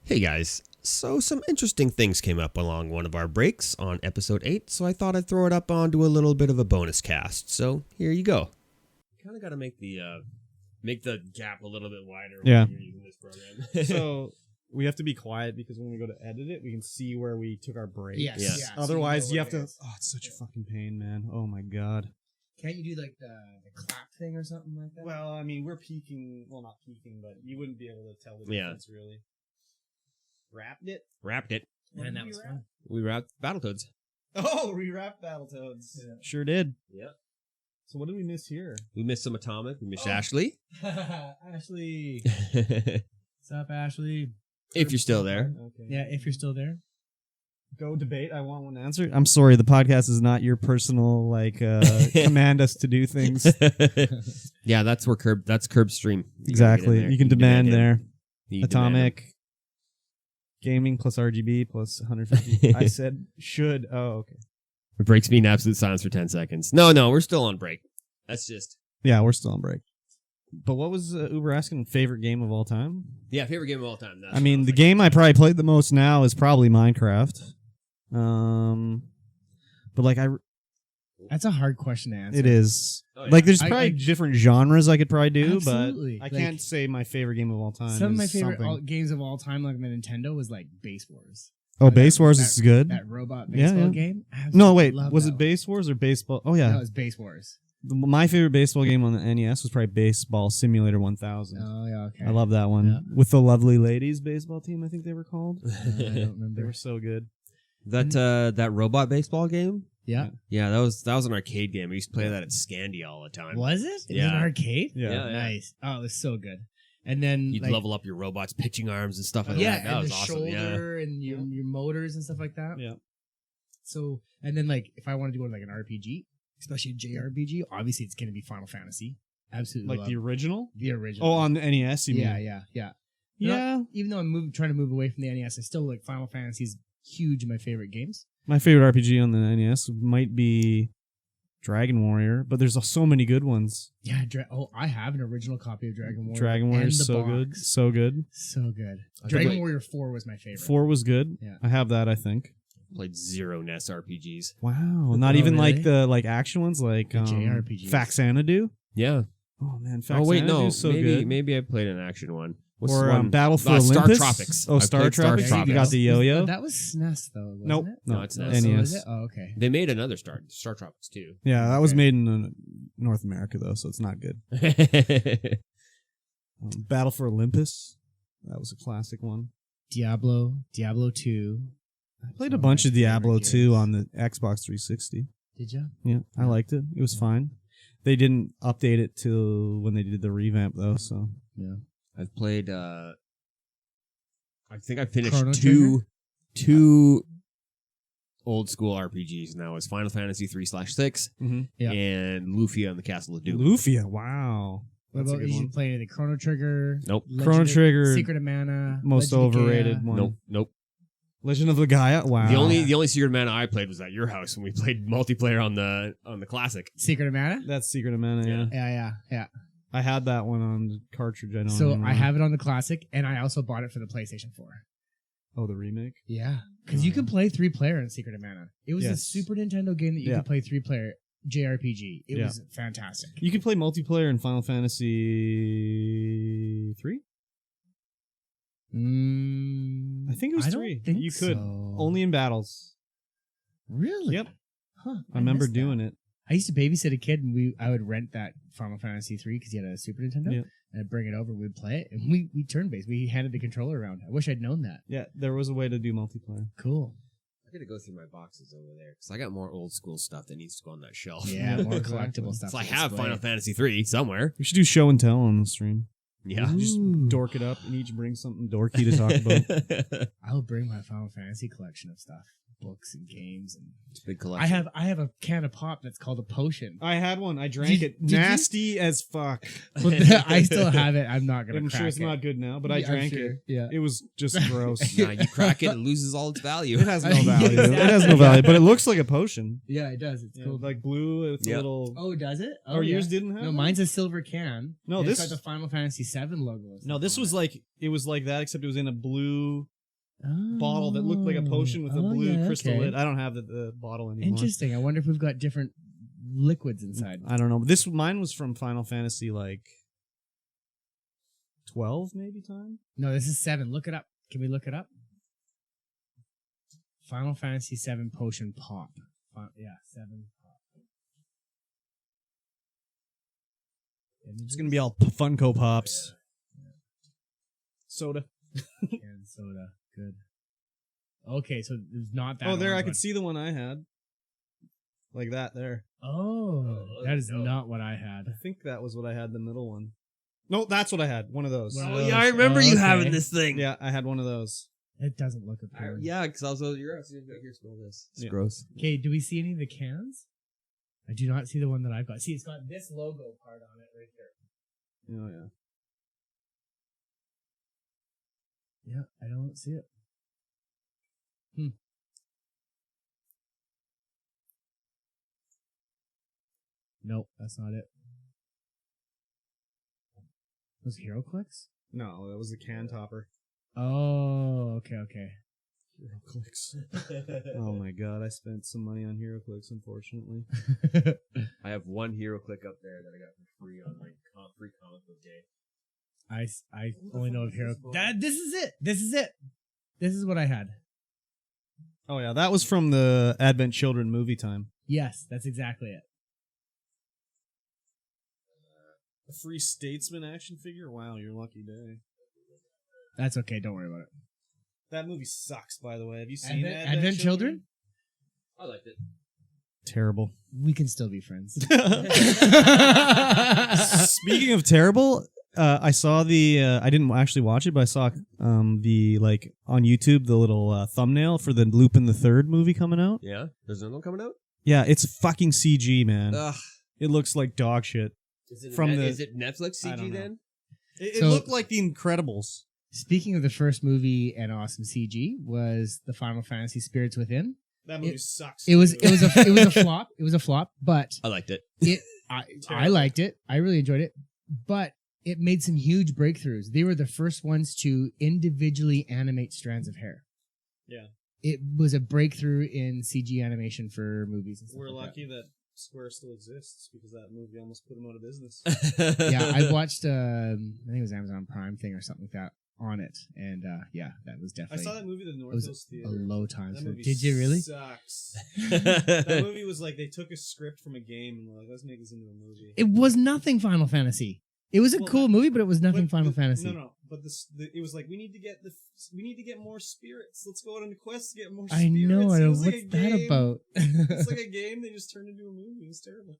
Hey guys, so some interesting things came up along one of our breaks on episode 8, so I thought I'd throw it up onto a little bit of a bonus cast. So here you go. Kind of got to make the gap a little bit wider when you're using this program. So we have to be quiet because when we go to edit it, we can see where we took our break. Yes. Yeah. Yeah. Otherwise, So you have to. is. Oh, it's such a fucking pain, man. Oh my god. Can't you do like the clap thing or something like that? Well, I mean, we're peaking. Well, not peaking, but you wouldn't be able to tell the Yeah. difference really. Wrapped it. Wrapped it. And that was fun. We wrapped Battletoads. Oh, we wrapped Battletoads. Yeah. Sure did. Yep. So what did we miss here? We missed some Atomic. We missed Ashley. Ashley. If What's up, Ashley? you're still there. Okay. Yeah, if you're still there. Go debate. I want one answer. I'm sorry, the podcast is not your personal command us to do things. Yeah, that's Curb's stream. Exactly. You can demand him. there. You can demand him. Atomic gaming plus RGB plus 150. I said should. Oh, okay. It breaks me in absolute silence for 10 seconds. No, we're still on break. That's just... Yeah, we're still on break. But what was Uber asking? Favorite game of all time? Yeah, favorite game of all time. I mean, the game I probably played the most now is probably Minecraft. But like That's a hard question to answer. it is. Oh, yeah. Like, there's I- probably different genres I could probably do, Absolutely. but I Like, can't say my favorite game of all time. Some of my is favorite something. games of all time, like on the Nintendo, was like Base Wars. Oh, that- Base Wars that- is good. That robot Yeah, baseball yeah. game. No, Absolutely wait. love Was that it one. Base Wars or Baseball? Oh, yeah. That was Base Wars. My favorite baseball game on the NES was probably Baseball Simulator 1000. Oh yeah, okay. I love that one. Yeah. With the Lovely Ladies baseball team, I think they were called. I don't They remember. were so good. That robot baseball game? Yeah. Yeah, that was an arcade game. We used to play that at Scandy all the time. Was it? It was Yeah. an arcade? Yeah. Nice. Oh, it was so good. And then You'd like, level up your robot's pitching arms and stuff like yeah, that. That and was the awesome. Yeah. shoulder and your motors and stuff like that. Yeah. So, and then like if I wanted to go to like an RPG, especially a JRPG, obviously it's going to be Final Fantasy. Absolutely. Like love the original? the original. Oh, on the NES, you mean? yeah. Yeah. Even though I'm trying to move away from the NES, I still like Final Fantasy's huge in my favorite games. My favorite RPG on the NES might be Dragon Warrior, but there's so many good ones. Yeah. I have an original copy of Dragon Warrior. Dragon Warrior and is the so box. good. So good. So good. I Dragon think, like, Warrior 4 was my favorite. 4 was good. Yeah. I have that, I think. Played zero NES RPGs. Wow. Not Oh, even really? like the action ones like The JRPGs. Faxanadu. Yeah. Oh man, Oh wait, no. so maybe good. maybe I played an action one. What's Or the one? Battle for Star Olympus. Tropics. Oh, I Star played Star Tropics. Tropics. You got the yo-yo. That was SNES though. Wasn't Nope. It? No, it's No, NES. so NES. is it? Oh, okay. They made another Star Tropics too. Yeah, that was Okay. made in North America though, so it's not good. Battle for Olympus. That was a classic one. Diablo 2. I played one a of bunch my of Diablo favorite 2 games. on the Xbox 360. Did you? Yeah, I liked it. It was fine. They didn't update it till when they did the revamp though, so Yeah. I've played. I think I finished Chrono two old school RPGs now. It's Final Fantasy 3/6 Yeah. and Lufia and the Castle of Doom. Lufia, wow. What That's a about good did you one. play the Chrono Trigger? Nope. Chrono Trigger, Secret of Mana. most Legend of Gaia? overrated one. Nope. Legend of the Gaia, wow. The only Secret of Mana I played was at your house when we played multiplayer on the classic. Secret of Mana? That's Secret of Mana, yeah. Yeah. I had that one on the cartridge. I don't So anymore. I have it on the classic, and I also bought it for the PlayStation 4. Oh, the remake? Yeah, because you can play 3-player in Secret of Mana. It was a Yes. Super Nintendo game that you Yeah. could play 3-player JRPG. It Yeah. was fantastic. You can play multiplayer in Final Fantasy 3? I think it was I 3. Don't think You could. so. Only in battles. Really? Yep. Huh. I remember doing it. I used to babysit a kid, and I would rent that Final Fantasy 3 because he had a Super Nintendo. Yeah. And I'd bring it over, we'd play it, and we turn based. We handed the controller around. I wish I'd known that. Yeah, there was a way to do multiplayer. Cool. I gotta go through my boxes over there because I got more old school stuff that needs to go on that shelf. Yeah, more Exactly. collectible stuff. So I to have display. Final Fantasy 3 somewhere. We should do show and tell on the stream. Yeah. Just Ooh. dork it up and each bring something dorky to talk about. I'll bring my Final Fantasy collection of stuff, books and games, and It's a big collection. I have a can of pop that's called a potion. I had one. I drank it. Did you? Nasty as fuck. But I still have it. I'm not gonna. I'm crack sure it's it. not good now, but I Yeah, I'm drank sure. it. Yeah. It was just gross. Nah, you crack it, it loses all its value. It has no Yeah, value. exactly. It has no value, but it looks like a potion. Yeah, it does. It's Yeah, cool. like blue. It's Yeah. a little. Oh, does it? Oh, Or yeah. yours didn't have. No, one? mine's a silver can. No, And this. it's got the Final Fantasy VII logo. No, this was like it was like that, except it was in a blue bottle that looked like a potion with a blue crystal okay. lid. I don't have the bottle anymore. Interesting. I wonder if we've got different liquids inside. I don't know. Mine was from Final Fantasy like 12 maybe time. No, this is 7. Look it up. Can we look it up? Final Fantasy 7 potion pop. 7 pop. It's gonna be all Funko Pops. Yeah. Soda. And soda. Good. Okay, so there's not that. Oh, there I orange could see the one I had. Like that there. Oh, that is not what I had. I think that was what I had, the middle one. No, that's what I had. One of those. One of Oh those. yeah, I remember you Okay. having this thing. Yeah, I had one of those. It doesn't look appealing. Yeah, because I was over your house. Here, smell this. It's Yeah. gross. Okay, do we see any of the cans? I do not see the one that I've got. See, it's got this logo part on it right there. Oh yeah. Yeah, I don't see it. Nope, that's not it. Was it HeroClix? No, that was the can topper. Oh, okay. HeroClix. Oh my god, I spent some money on HeroClix, unfortunately. I have one hero click up there that I got for free on my free comic book day. I only know of Hero. This is it. This is what I had. Oh yeah, that was from the Advent Children movie time. Yes, that's exactly it. A free Statesman action figure? Wow, your lucky day. That's okay. Don't worry about it. That movie sucks, by the way. Have you seen Advent Children? I liked it. Terrible. We can still be friends. Speaking of terrible, I saw the. I didn't actually watch it, but I saw the like on YouTube the little thumbnail for the Lupin the Third movie coming out. Yeah, there's another one coming out. Yeah, it's fucking CG, man. Ugh. It looks like dog shit. Is it From is it Netflix I don't CG know. then? It So- looked like The Incredibles. Speaking of the first movie and awesome CG was the Final Fantasy Spirits Within. That movie sucks. It was a flop. It was a flop, but I liked it. I liked it. I really enjoyed it, but it made some huge breakthroughs. They were the first ones to individually animate strands of hair. Yeah. It was a breakthrough in CG animation for movies and stuff We're like lucky that Square still exists because that movie almost put them out of business. that. Yeah, I watched I think it was Amazon Prime thing or something like that on it, and yeah, that was I definitely saw that movie at the North was Hills a Theater. low time. That So movie did you really? Sucks. That movie was like they took a script from a game and were like, let's make this into a movie. It was nothing Final Fantasy. It was a Well, cool movie, but it was nothing But Final the- Fantasy. No, but it was like we need to get more spirits. Let's go out on a quest to get more I spirits. know. I It know. was What's like a that game. about? It's like a game they just turned into a movie. It was terrible.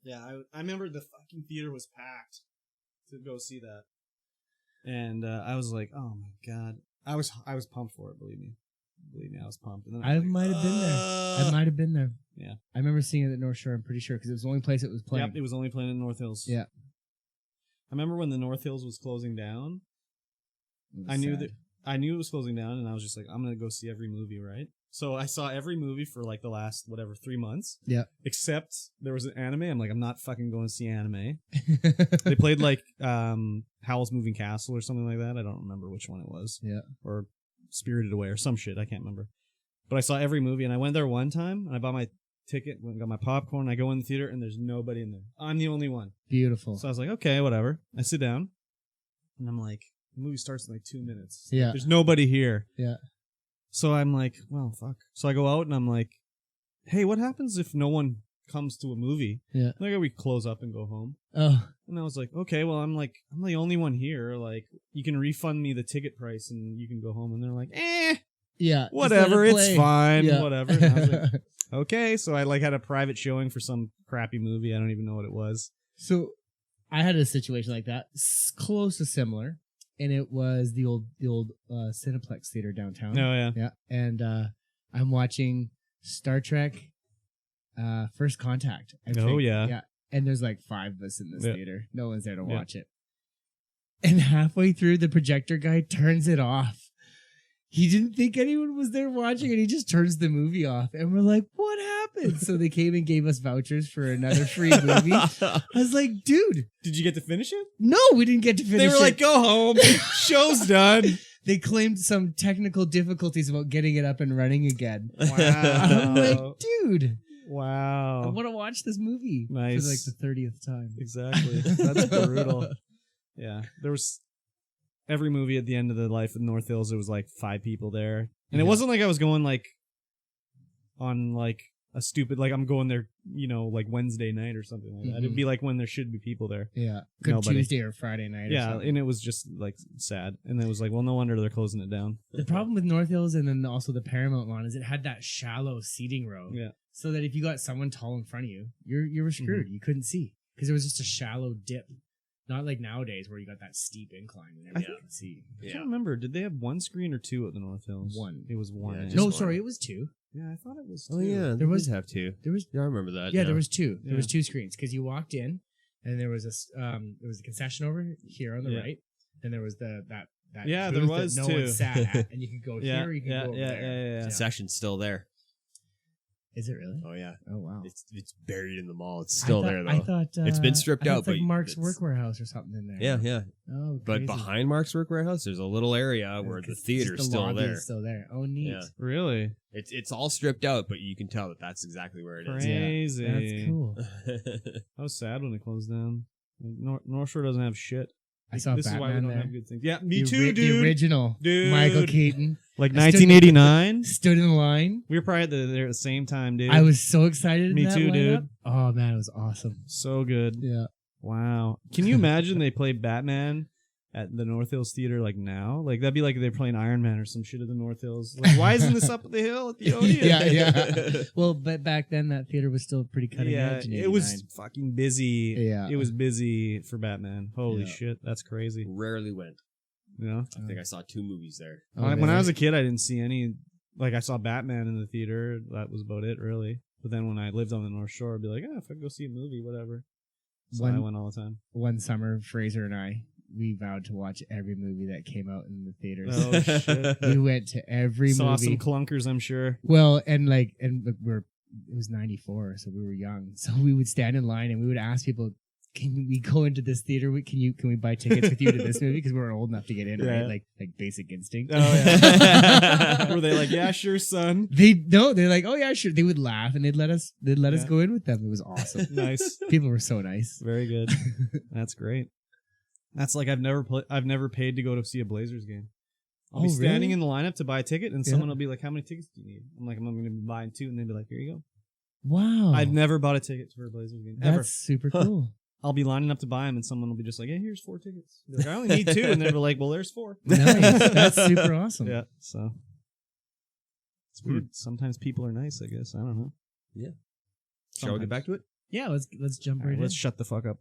Yeah, I remember the fucking theater was packed to go see that, and I was like, oh my god, I was pumped for it. Believe me, I was pumped. And then I was like, might have been there. I might have been there. Yeah. I remember seeing it at North Shore. I'm pretty sure because it was the only place it was playing. Yep, it was only playing in North Hills. Yeah. I remember when the North Hills was closing down. It was I knew sad. I knew it was closing down, and I was just like, I'm gonna go see every movie, right? So I saw every movie for like the last 3 months. Yeah. Except there was an anime. I'm like, I'm not fucking going to see anime. They played like Howl's Moving Castle or something like that. I don't remember which one it was. Yeah. Or Spirited Away or some shit. I can't remember. But I saw every movie, and I went there one time, and I bought my ticket, went and got my popcorn. I go in the theater, and there's nobody in there. I'm the only one. Beautiful. So I was like, okay, whatever. I sit down, and I'm like, the movie starts in like 2 minutes. Yeah. There's nobody here. Yeah. So I'm like, well, fuck. So I go out, and I'm like, hey, what happens if no one comes to a movie? Yeah. Like, we close up and go home. Oh. And I was like, okay, well, I'm the only one here. Like, you can refund me the ticket price, and you can go home. And they're like, Yeah. just whatever, let it it's play. fine, Yeah. whatever. And I was like, okay, so I like had a private showing for some crappy movie. I don't even know what it was. So I had a situation like that, close to similar, and it was the old Cineplex theater downtown. Oh yeah, Yeah, and I'm watching Star Trek First Contact. I Oh, think. yeah. Yeah, and there's like 5 of us in this Yeah. theater. No one's there to Yeah. watch it. And halfway through, the projector guy turns it off. He didn't think anyone was there watching, and he just turns the movie off. And we're like, "What happened?" So they came and gave us vouchers for another free movie. I was like, "Dude, Did you get to finish it? no, we didn't get to finish They were it." like, go home. Show's done. They claimed some technical difficulties about getting it up and running again. I'm Wow. like, dude, I Wow. want to watch this movie Nice. for like the 30th time. Exactly. That's brutal. Yeah. There was every movie at the end of the life of North Hills, there was like 5 people there. And it Yeah. wasn't like I was going like on like a stupid, like I'm going there, like Wednesday night or something like that. It'd be like when there should be people there. Yeah, good Nobody. Tuesday or Friday night. Or Yeah. something. And it was just like sad. And it was like, well, no wonder they're closing it down. The problem with North Hills and then also the Paramount one is it had that shallow seating row. Yeah. So that if you got someone tall in front of you, you were screwed. You couldn't see because it was just a shallow dip. Not like nowadays where you got that steep incline and everything can see. I can't remember. Did they have 1 screen or 2 at the North Hills? 1. It was 1. Yeah, eh? just No, one. sorry, it was 2. Yeah, I thought it was 2. Oh yeah, There was- did have 2. There was Yeah, I remember that. there was 2. There Yeah. was 2 screens because you walked in and there was there was a concession over here on the Yeah. right, and there was that Yeah, booth there was that no too. one sat at, and you could go Yeah, here, or you could yeah, go over yeah, there. yeah. Concession's still there. Is it really? Oh yeah, Oh wow. it's buried in the mall. It's still there though. I thought It's been stripped I thought out, it's like but Mark's it's- Work Warehouse or something in there. yeah, yeah. Oh, But crazy. behind Mark's Work Warehouse, there's a little area where the Just theater's the still lobby there. is still there. Oh, neat. Yeah. Really? It's all stripped out, but you can tell that that's exactly where it is. Crazy. That's cool. I was sad when it closed down. North Shore doesn't have shit. I saw This is why we Batman don't there. have good things. Yeah, me The too, The dude. original Dude. Michael Keaton Like I stood- 1989. stood in line. We were probably there at the same time, dude. I was so excited. Me in that too, lineup. dude. Oh man, it was awesome. so good. Yeah. Wow. Can you imagine they play Batman at the North Hills Theater like now? Like that'd be like they're playing Iron Man or some shit at the North Hills. Like why isn't this up the hill at the Odeon? yeah. Well, but back then that theater was still pretty cutting Yeah, edge. In it was 89. fucking busy. Yeah. It was busy for Batman. Holy Yeah. shit, that's crazy. Rarely went. You know? I think I saw 2 movies there. Oh, when I really? was a kid, I didn't see any. Like I saw Batman in the theater. That was about it, really. But then when I lived on the North Shore, I'd be like, if I go see a movie, whatever. So I went all the time. One summer, Fraser and I, we vowed to watch every movie that came out in the theaters. Oh shit! We went to every Saw movie. some clunkers, I'm sure. Well, and it was 94, so we were young. So we would stand in line and we would ask people, can we go into this theater? Can we buy tickets with you to this movie? Because we were old enough to get in, Yeah. right? Like Basic Instinct. Oh yeah. Were they like, yeah, sure, son? They're like, oh yeah, sure. They would laugh and they'd let us Yeah. go in with them. It was awesome. Nice. People were so nice. Very good. That's great. That's like I've never paid to go to see a Blazers game. I'll be standing really? in the lineup to buy a ticket, and Yeah. someone will be like, "How many tickets do you need?" I'm like, "I'm going to be buying 2," and they'd be like, "Here you go." Wow. I've never bought a ticket for a Blazers game ever. That's super cool. I'll be lining up to buy them, and someone will be just like, "Hey, here's 4 tickets." Be like, I only need 2, and they'll be like, "Well, there's 4." Nice. That's super awesome. Yeah. So it's weird. Sometimes people are nice. I guess I don't know. Shall we get back to it? Yeah, let's jump All right, right let's in. shut the fuck up.